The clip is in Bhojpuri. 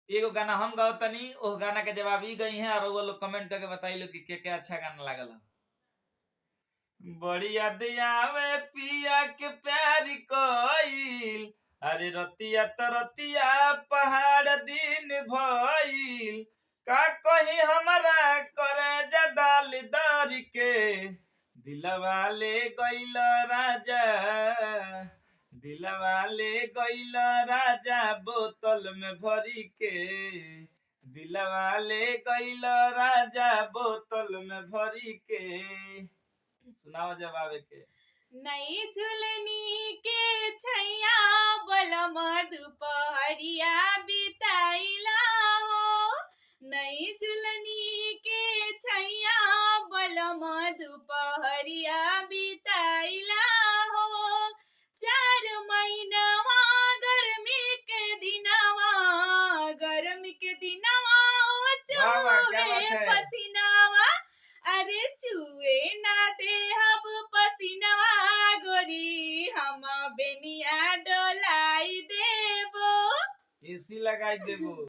एगो गाना हम गाओ तनी, ओ गाना के जवाब ई गई है, और वो लोग कमेंट करके बताई लो कि के अच्छा गाना लागल है। बड़ी याद आवे पिया के प्यार कोइल, अरे रतिया तो रतिया पहाड़ दिन भइल, का कही हमारा करे जदाल दर के, दिलवा ले गइल राजा, दिलवा ले गइल राजा बोतल में भरी के, दिलवा ले गइल राजा बोतल में भरी के। सुनाओ जवाब के। नई झुलनी के छैया बलम दुपहरिया बिताइला हो, नई झुलनी के छैया बलम दुपहरिया बिताइला हो, 4 महीनावा गर्मी के दिनवा, गर्मी के दिनवा चुए पसीनावा, अरे चुए ना दे हब पसीनावा गोरी, हम बेनिया डोलाई देबो, एसी लगाई देबो।